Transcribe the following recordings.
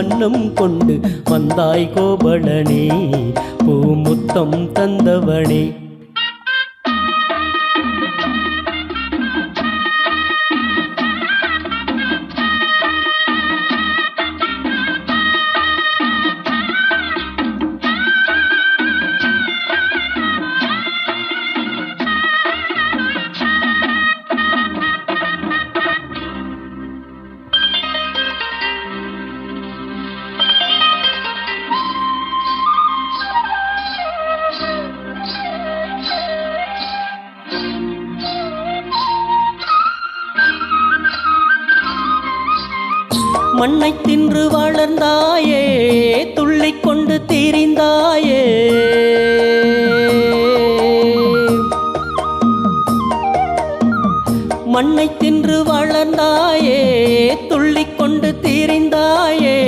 வண்ணம் கொண்டு வந்தாய் கோவலனே, பூமுத்தம் தந்தவனே. மண்ணை தின்று வளர்ந்தாயே, துள்ளிக் கொண்டு திரிந்தாயே, மண்ணை தின்று வளர்ந்தாயே, துள்ளிக் கொண்டு திரிந்தாயே.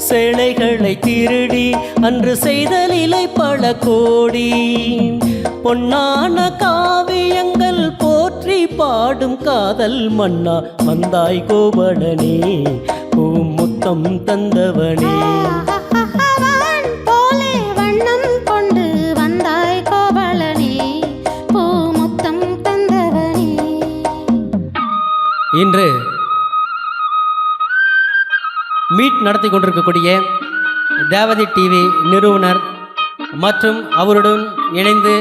சேலைகளை திருடி அன்று செய்தலிலை பல கோடி, பொன்னான காவியங்கள் போற்றி பாடும் காதல் மன்னா வந்தாய் கோவலனே, பூமுத்தம் தந்தவனே. இன்று மீட் நடத்தி கொண்டிருக்கக்கூடிய தேவதை டிவி நிறுவனர் மற்றும் அவருடன் இணைந்து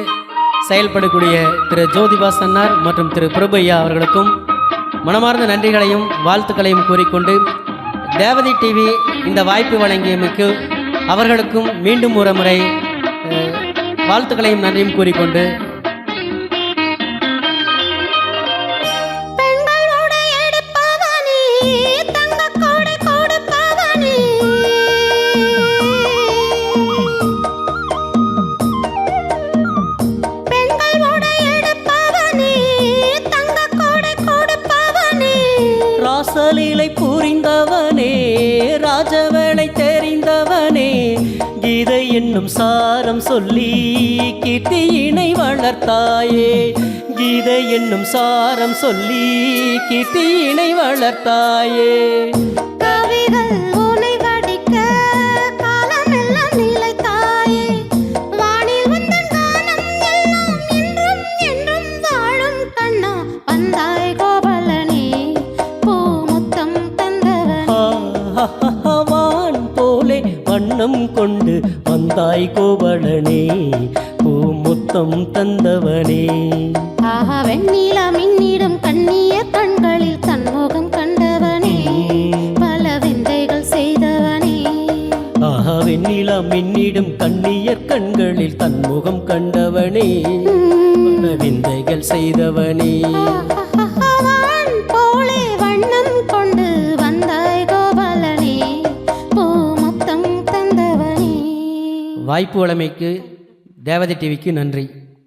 செயல்படக்கூடிய திரு ஜோதிபாஸ் அன்னார் மற்றும் திரு பிரபு ஐயா அவர்களுக்கும் மனமார்ந்த நன்றிகளையும் வாழ்த்துக்களையும் கூறிக்கொண்டு, தேவதை டிவி இந்த வாய்ப்பு வழங்கியமைக்கு அவர்களுக்கும் மீண்டும் ஒரு முறை வாழ்த்துக்களையும் நன்றியும் கூறிக்கொண்டு, ராசலீலை புரிந்தவனே, ராஜவேளை தெரிந்தவனே, கீதை என்னும் சாரம் சொல்லி கீர்த்தியினை வளர்த்தாயே, கீதை என்னும் சாரம் சொல்லி கீர்த்தியினை வளர்த்தாயே. வான் போலே வண்ணம் கொண்டு வந்தாய் கோவலனே, பூமுத்தம் தந்தவனே. ஆஹா வெண்ணிலா மின்னிடும் கண்ணிய கண்களில் தன்முகம் கண்டவனே, பல விந்தைகள் செய்தவனே. ஆஹா வெண்ணிலா மின்னிடும் கண்ணியர் கண்களில் தன்முகம் கண்டவனே, பல விந்தைகள் செய்தவனே. வாய்ப்பு வழமைக்கு தேவதை டிவிக்கு நன்றி.